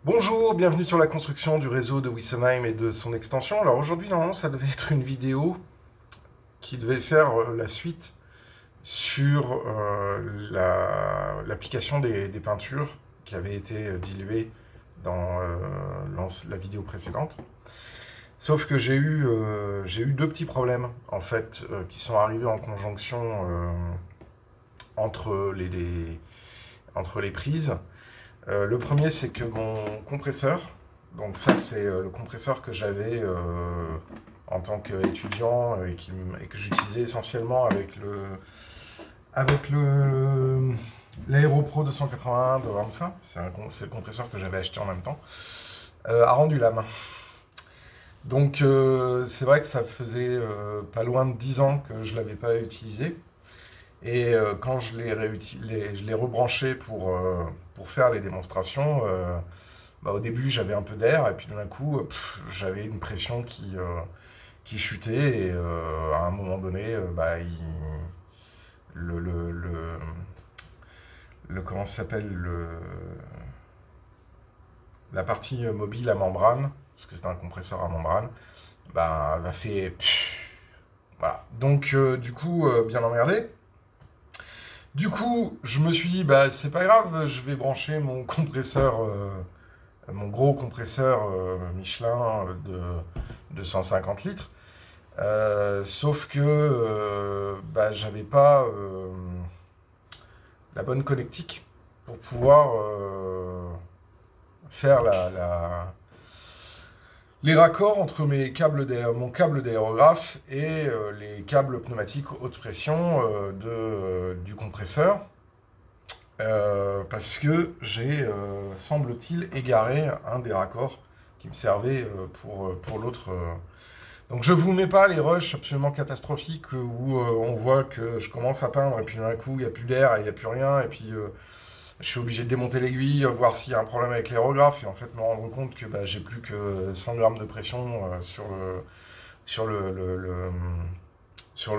Bonjour, bienvenue sur la construction du réseau de Wessenheim et de son extension. Alors aujourd'hui, normalement, ça devait être une vidéo qui devait faire la suite sur l'application des peintures qui avait été diluée dans la vidéo précédente. Sauf que j'ai eu deux petits problèmes, en fait, qui sont arrivés en conjonction entre les prises. Le premier, c'est que mon compresseur, donc ça c'est le compresseur que j'avais en tant qu'étudiant et que j'utilisais essentiellement avec l'Aero-Pro 281 de Ramsa, c'est le compresseur que j'avais acheté en même temps, a rendu l'âme. Donc c'est vrai que ça faisait pas loin de 10 ans que je ne l'avais pas utilisé. Et quand je l'ai rebranché pour faire les démonstrations, au début j'avais un peu d'air et puis d'un coup j'avais une pression qui chutait et à un moment donné comment ça s'appelle la partie mobile à membrane, parce que c'est un compresseur à membrane, a fait voilà. Donc du coup bien emmerdé. Du coup, je me suis dit, c'est pas grave, je vais brancher mon compresseur, mon gros compresseur Michelin de 150 litres. Sauf que j'avais pas la bonne connectique pour pouvoir faire les raccords entre mon câble d'aérographe et les câbles pneumatiques haute pression du compresseur. Parce que j'ai, semble-t-il, égaré un des raccords qui me servait pour l'autre. Donc je vous mets pas les rushs absolument catastrophiques où on voit que je commence à peindre et puis d'un coup il n'y a plus d'air et il n'y a plus rien et puis je suis obligé de démonter l'aiguille, voir s'il y a un problème avec l'aérographe et en fait me rendre compte que j'ai plus que 100 grammes de pression sur le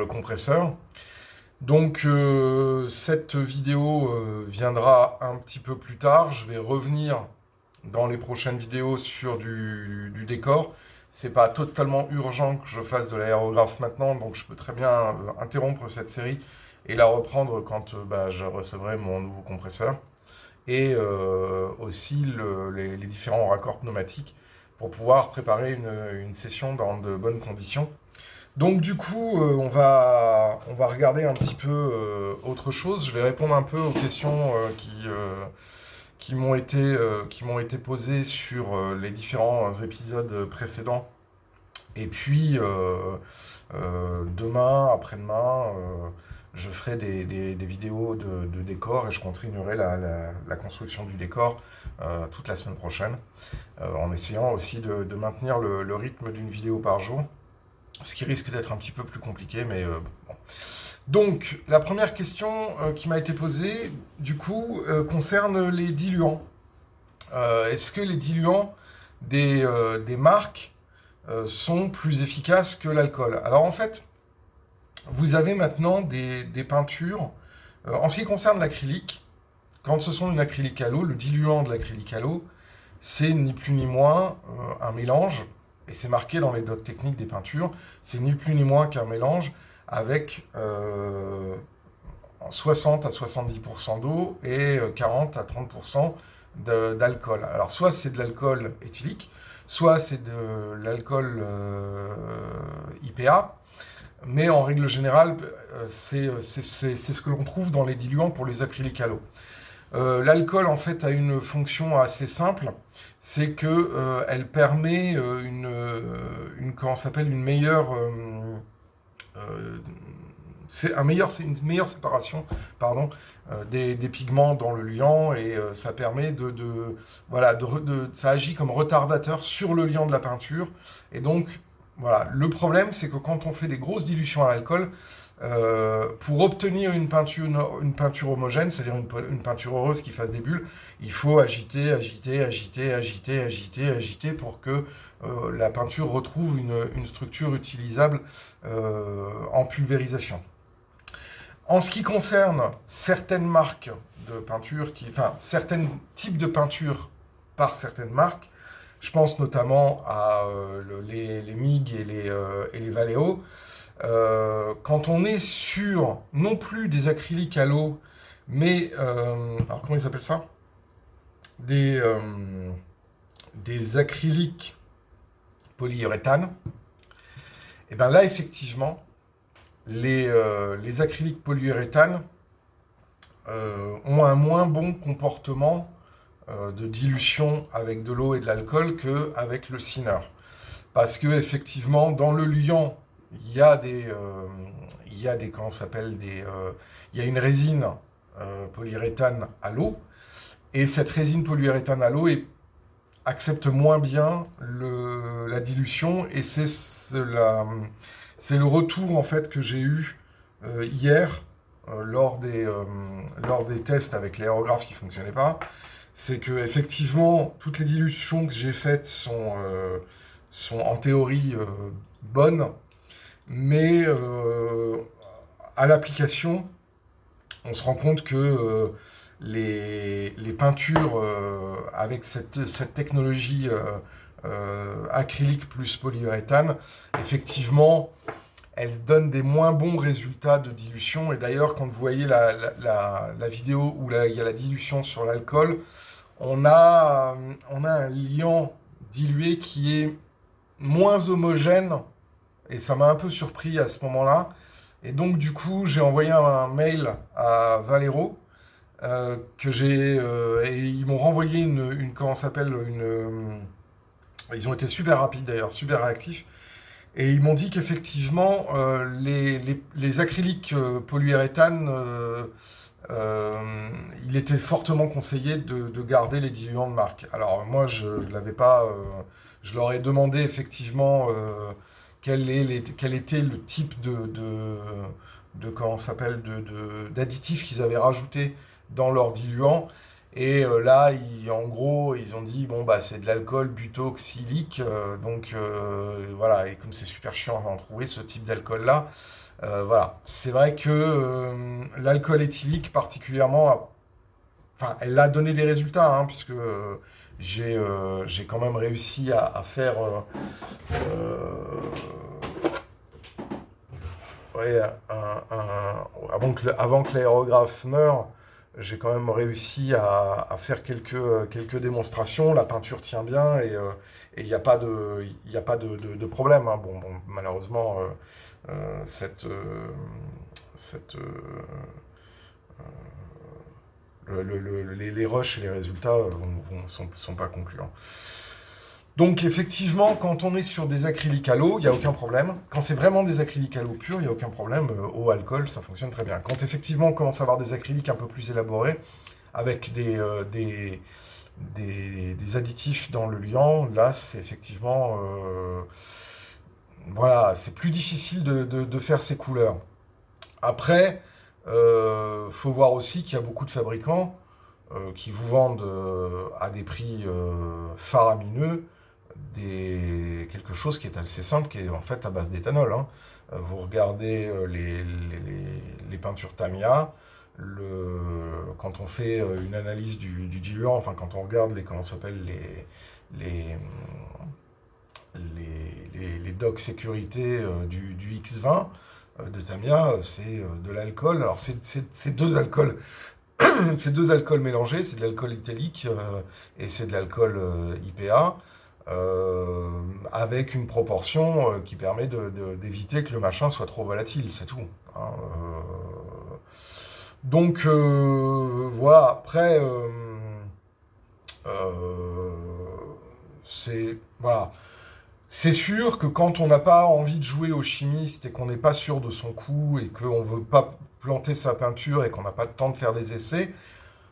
compresseur. Donc cette vidéo viendra un petit peu plus tard. Je vais revenir dans les prochaines vidéos sur du décor. C'est pas totalement urgent que je fasse de l'aérographe maintenant, donc je peux très bien interrompre cette série et la reprendre quand je recevrai mon nouveau compresseur. Et aussi les différents raccords pneumatiques pour pouvoir préparer une session dans de bonnes conditions. Donc du coup, on va regarder un petit peu autre chose. Je vais répondre un peu aux questions qui m'ont été posées sur les différents épisodes précédents. Et puis, demain, après-demain, je ferai des vidéos de décor et je continuerai la construction du décor toute la semaine prochaine, en essayant aussi de maintenir le rythme d'une vidéo par jour. Ce qui risque d'être un petit peu plus compliqué, mais bon. Donc, la première question qui m'a été posée, du coup, concerne les diluants. Est-ce que les diluants des marques sont plus efficaces que l'alcool? Alors, en fait, vous avez maintenant des peintures. En ce qui concerne l'acrylique, quand ce sont une acrylique à l'eau, le diluant de l'acrylique à l'eau, c'est ni plus ni moins un mélange. Et c'est marqué dans les docs techniques des peintures, c'est ni plus ni moins qu'un mélange avec 60 à 70% d'eau et 40 à 30% d'alcool. Alors soit c'est de l'alcool éthylique, soit c'est de l'alcool IPA, mais en règle générale, c'est ce que l'on trouve dans les diluants pour les acryliques à l'eau. L'alcool en fait a une fonction assez simple, c'est que elle permet une meilleure une meilleure séparation des pigments dans le liant et ça permet ça agit comme retardateur sur le liant de la peinture et donc voilà. Le problème c'est que quand on fait des grosses dilutions à l'alcool, Pour obtenir une peinture homogène, c'est-à-dire une peinture heureuse qui fasse des bulles, il faut agiter, agiter, agiter, agiter, agiter, agiter pour que la peinture retrouve une structure utilisable en pulvérisation. En ce qui concerne certaines marques de peinture, enfin certains types de peinture par certaines marques, je pense notamment à les MIG et les Vallejo. Quand on est sur non plus des acryliques à l'eau, mais alors comment ils appellent ça? Des acryliques polyuréthane, et bien là effectivement les acryliques polyuréthane ont un moins bon comportement de dilution avec de l'eau et de l'alcool qu'avec le Sinner. Parce que effectivement, dans le liant, il y a des comment ça s'appelle, il y a une résine polyuréthane à l'eau, et cette résine polyuréthane à l'eau accepte moins bien la dilution, et c'est le retour en fait que j'ai eu hier lors des tests avec l'aérographe qui ne fonctionnait pas. C'est que effectivement toutes les dilutions que j'ai faites sont en théorie bonnes, mais à l'application, on se rend compte que les peintures avec cette technologie acrylique plus polyuréthane, effectivement, elles donnent des moins bons résultats de dilution. Et d'ailleurs, quand vous voyez la vidéo où il y a la dilution sur l'alcool, on a un liant dilué qui est moins homogène, et ça m'a un peu surpris à ce moment-là. Et donc, du coup, j'ai envoyé un mail à Vallejo, et ils m'ont renvoyé comment ça s'appelle, ils ont été super rapides d'ailleurs, super réactifs, et ils m'ont dit qu'effectivement, les acryliques polyuréthane, il était fortement conseillé de garder les diluants de marque. Alors moi, je l'avais pas, je leur ai demandé effectivement quel était le type comment ça s'appelle, d'additifs qu'ils avaient rajouté dans leur diluant. Et là, en gros, ils ont dit, bon, bah, c'est de l'alcool butoxylique, donc voilà, et comme c'est super chiant à en trouver ce type d'alcool-là, voilà. C'est vrai que l'alcool éthylique particulièrement, enfin, elle a donné des résultats, hein, puisque j'ai quand même réussi à faire ouais, avant que l'aérographe meure, j'ai quand même réussi à faire quelques démonstrations. La peinture tient bien, et il n'y a pas de problème, hein. Bon, malheureusement, les rushs et les résultats sont pas concluants. Donc effectivement, quand on est sur des acryliques à l'eau, il n'y a aucun problème. Quand c'est vraiment des acryliques à l'eau pure, il n'y a aucun problème. Eau, alcool, ça fonctionne très bien. Quand effectivement on commence à avoir des acryliques un peu plus élaborés, avec des additifs dans le liant, là c'est effectivement... voilà, c'est plus difficile de faire ces couleurs. Après, faut voir aussi qu'il y a beaucoup de fabricants qui vous vendent à des prix faramineux quelque chose qui est assez simple, qui est en fait à base d'éthanol, hein. Vous regardez les peintures Tamiya, quand on fait une analyse du diluant, enfin quand on regarde comment ça s'appelle, les docks sécurité du X20 de Tamiya, c'est de l'alcool. Alors c'est deux alcools, c'est deux alcools mélangés, c'est de l'alcool éthylique et c'est de l'alcool IPA, avec une proportion qui permet d'éviter que le machin soit trop volatile, c'est tout, hein. Donc voilà, après voilà. C'est sûr que quand on n'a pas envie de jouer au chimiste et qu'on n'est pas sûr de son coup et qu'on ne veut pas planter sa peinture et qu'on n'a pas de temps de faire des essais,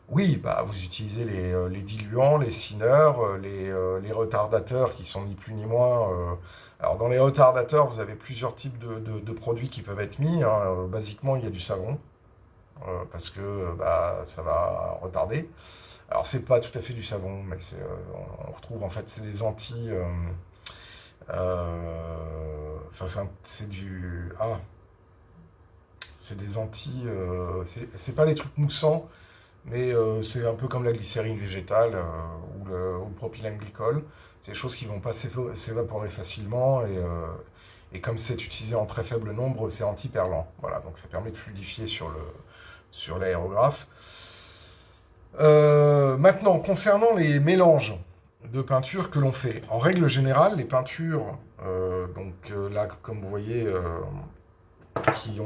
Oui, bah, vous utilisez les diluants, les thinners, les retardateurs qui sont ni plus ni moins. Alors dans les retardateurs, vous avez plusieurs types de produits qui peuvent être mis, hein. Basiquement, il y a du savon, parce que bah, ça va retarder. Alors c'est pas tout à fait du savon, mais on retrouve en fait c'est des anti. Enfin c'est du c'est des anti. C'est pas des trucs moussants. Mais c'est un peu comme la glycérine végétale ou le propylène glycol. C'est des choses qui ne vont pas s'évaporer facilement et comme c'est utilisé en très faible nombre, c'est antiperlant. Voilà, donc ça permet de fluidifier sur l'aérographe. Maintenant, concernant les mélanges de peintures que l'on fait, en règle générale, les peintures, là, comme vous voyez, qui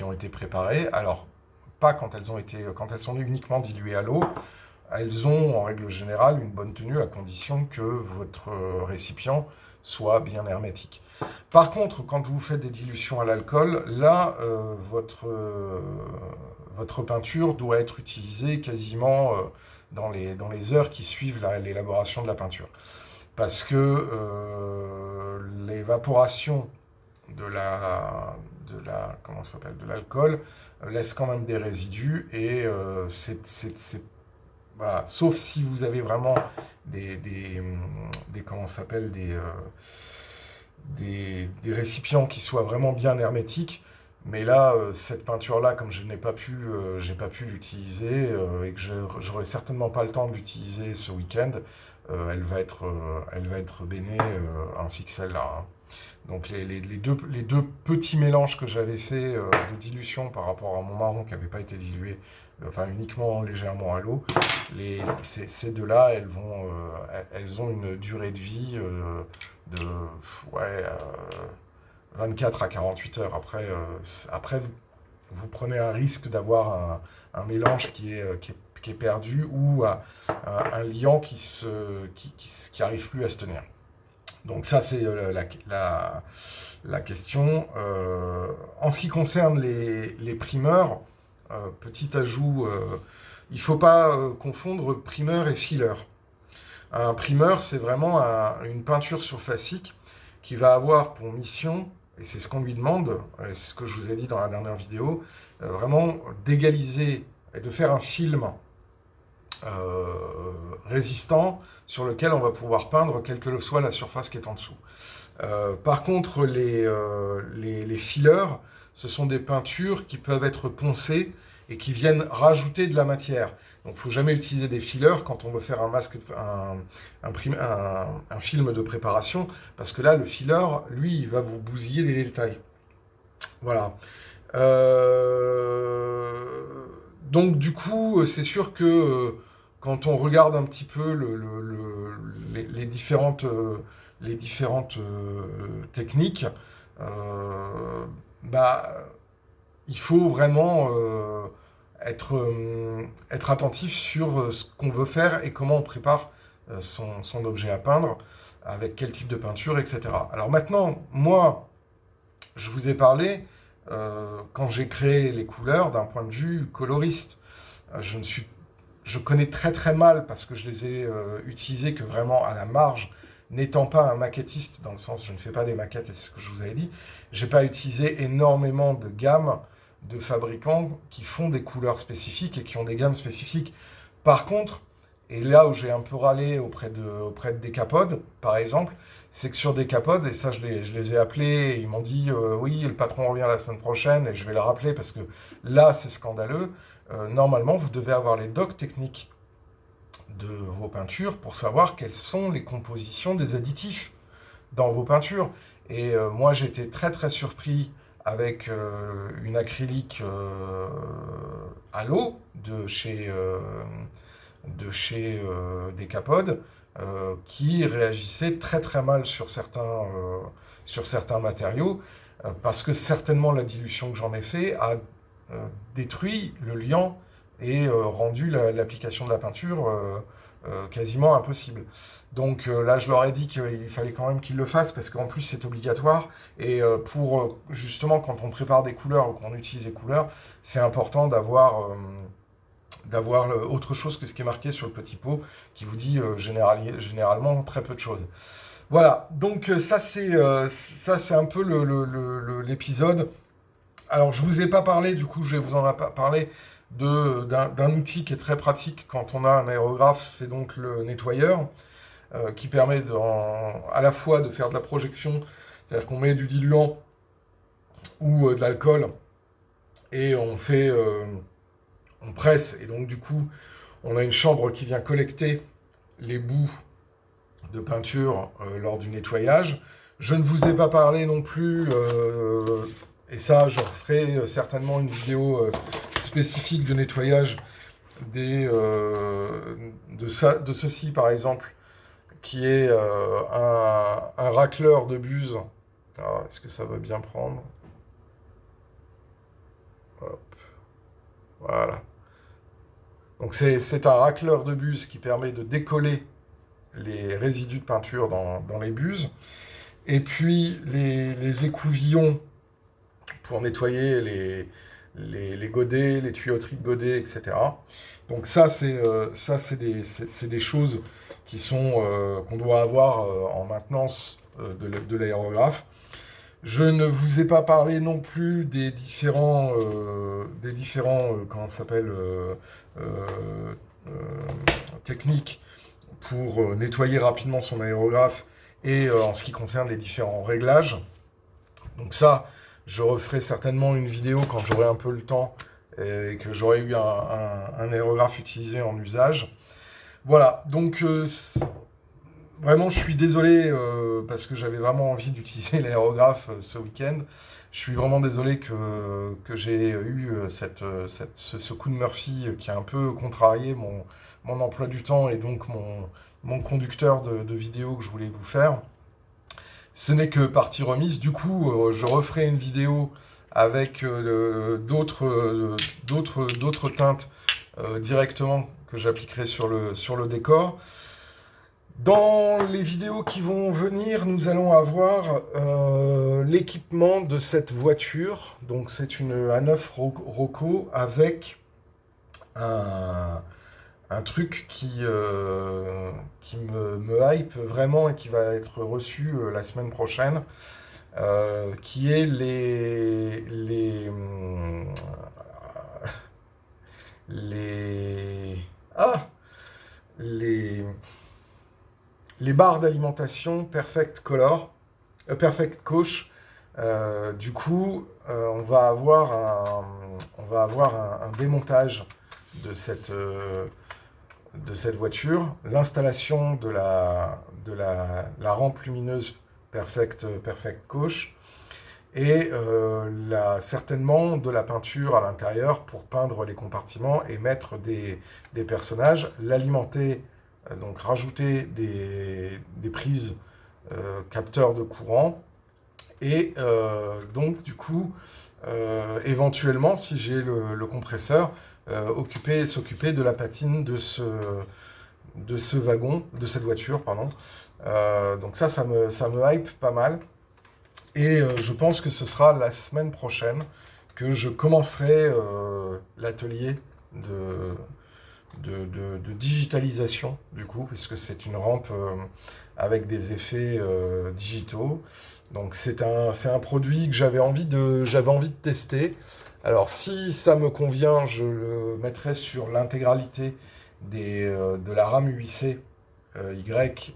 ont été préparées, alors pas quand elles sont uniquement diluées à l'eau. Elles ont en règle générale une bonne tenue à condition que votre récipient soit bien hermétique. Par contre, quand vous faites des dilutions à l'alcool, là, votre peinture doit être utilisée quasiment dans les heures qui suivent l'élaboration de la peinture. Parce que l'évaporation comment ça s'appelle, de l'alcool laisse quand même des résidus et voilà, sauf si vous avez vraiment comment ça s'appelle, des récipients qui soient vraiment bien hermétiques. Mais là, cette peinture-là, comme je n'ai pas pu, j'ai pas pu l'utiliser et que j'aurai certainement pas le temps de l'utiliser ce week-end, elle va être bénée ainsi que celle-là, hein. Donc les deux petits mélanges que j'avais fait de dilution par rapport à mon marron qui n'avait pas été dilué, enfin uniquement légèrement à l'eau, ces deux-là, elles ont une durée de vie de ouais, 24 à 48 heures. Après vous prenez un risque d'avoir un mélange qui est perdu ou un liant qui arrive plus à se tenir. Donc ça, c'est la question. En ce qui concerne les primeurs, petit ajout, il ne faut pas confondre primeur et filler. Un primeur, c'est vraiment une peinture surfacique qui va avoir pour mission, et c'est ce qu'on lui demande, et c'est ce que je vous ai dit dans la dernière vidéo, vraiment d'égaliser et de faire un film résistant sur lequel on va pouvoir peindre quelle que soit la surface qui est en dessous. Par contre, les fillers, ce sont des peintures qui peuvent être poncées et qui viennent rajouter de la matière. Donc il ne faut jamais utiliser des fillers quand on veut faire un film de préparation, parce que là, le filler, lui, il va vous bousiller des détails. Voilà. Donc du coup, c'est sûr que quand on regarde un petit peu les différentes techniques, bah, il faut vraiment être attentif sur ce qu'on veut faire et comment on prépare son objet à peindre, avec quel type de peinture, etc. Alors maintenant, moi, je vous ai parlé, quand j'ai créé les couleurs, d'un point de vue coloriste. Je connais très très mal, parce que je les ai utilisées que vraiment à la marge, n'étant pas un maquettiste, dans le sens je ne fais pas des maquettes, et c'est ce que je vous avais dit, j'ai pas utilisé énormément de gammes de fabricants qui font des couleurs spécifiques et qui ont des gammes spécifiques. Par contre, et là où j'ai un peu râlé auprès de Decapod, par exemple, c'est que sur Decapod, et ça je les ai appelés, et ils m'ont dit oui, le patron revient la semaine prochaine, et je vais le rappeler parce que là c'est scandaleux. Normalement, vous devez avoir les docs techniques de vos peintures pour savoir quelles sont les compositions des additifs dans vos peintures. Et moi, j'ai été très très surpris avec une acrylique à l'eau de chez Decapod qui réagissait très très mal sur certains matériaux parce que certainement la dilution que j'en ai fait a détruit le liant et rendu l'application de la peinture quasiment impossible. Donc là, je leur ai dit qu'il fallait quand même qu'ils le fassent parce qu'en plus, c'est obligatoire. Et pour justement, quand on prépare des couleurs ou qu'on utilise des couleurs, c'est important d'avoir autre chose que ce qui est marqué sur le petit pot, qui vous dit généralement très peu de choses. Voilà, donc ça c'est un peu l'épisode. Alors je vous ai pas parlé, du coup je vais vous en parler d'un outil qui est très pratique quand on a un aérographe, c'est donc le nettoyeur, qui permet à la fois de faire de la projection, c'est-à-dire qu'on met du diluant ou de l'alcool, et on presse, et donc du coup on a une chambre qui vient collecter les bouts de peinture lors du nettoyage. Je ne vous ai pas parlé non plus, et ça je ferai certainement une vidéo spécifique de nettoyage de ceci par exemple, qui est un racleur de buse. Est-ce que ça va bien prendre? Hop. Voilà. Donc c'est un racleur de buse qui permet de décoller les résidus de peinture dans les buses. Et puis les écouvillons pour nettoyer les godets, les tuyauteries de godets, etc. Donc ça, c'est des choses qu'on doit avoir en maintenance de l'aérographe. Je ne vous ai pas parlé non plus des différents comment ça s'appelle, techniques pour nettoyer rapidement son aérographe, et en ce qui concerne les différents réglages. Donc ça, je referai certainement une vidéo quand j'aurai un peu le temps et que j'aurai eu un aérographe utilisé en usage. Voilà, donc vraiment je suis désolé parce que j'avais vraiment envie d'utiliser l'aérographe ce week-end. Je suis vraiment désolé que j'ai eu ce coup de Murphy qui a un peu contrarié mon emploi du temps et donc mon conducteur de vidéo que je voulais vous faire. Ce n'est que partie remise. Du coup, je referai une vidéo avec d'autres teintes directement que j'appliquerai sur le décor. Dans les vidéos qui vont venir, nous allons avoir l'équipement de cette voiture. Donc c'est une A9 Roco avec un truc qui me hype vraiment et qui va être reçu la semaine prochaine, qui est les barres d'alimentation Perfect Color, Perfect Coach. Du coup, on va avoir un démontage de cette voiture, l'installation de la rampe lumineuse Perfect Coach, et certainement de la peinture à l'intérieur pour peindre les compartiments et mettre des personnages, l'alimenter, donc rajouter des prises capteurs de courant, et donc du coup éventuellement, si j'ai le compresseur, s'occuper de la patine de ce wagon, de cette voiture, pardon. Donc ça me hype pas mal. Et je pense que ce sera la semaine prochaine que je commencerai l'atelier de digitalisation, du coup, puisque c'est une rampe avec des effets digitaux. Donc c'est un produit que j'avais envie de tester. Alors si ça me convient, je le mettrai sur l'intégralité de la RAM 8C Y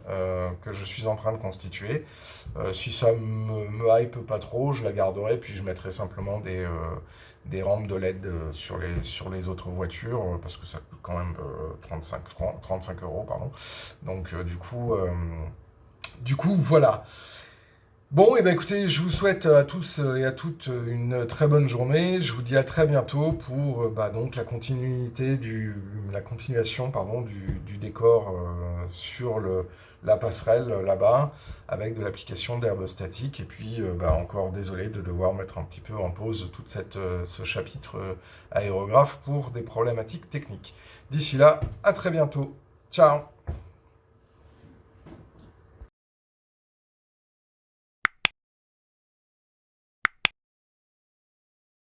que je suis en train de constituer. Si ça me hype pas trop, je la garderai, puis je mettrai simplement des rampes de LED sur les autres voitures, parce que ça coûte quand même 35 €, pardon. Donc du coup, voilà. Bon, et bien écoutez, je vous souhaite à tous et à toutes une très bonne journée. Je vous dis à très bientôt pour donc la continuation du décor sur la passerelle là-bas, avec de l'application d'herbe statique. Et puis encore désolé de devoir mettre un petit peu en pause tout ce chapitre aérographe pour des problématiques techniques. D'ici là, à très bientôt. Ciao!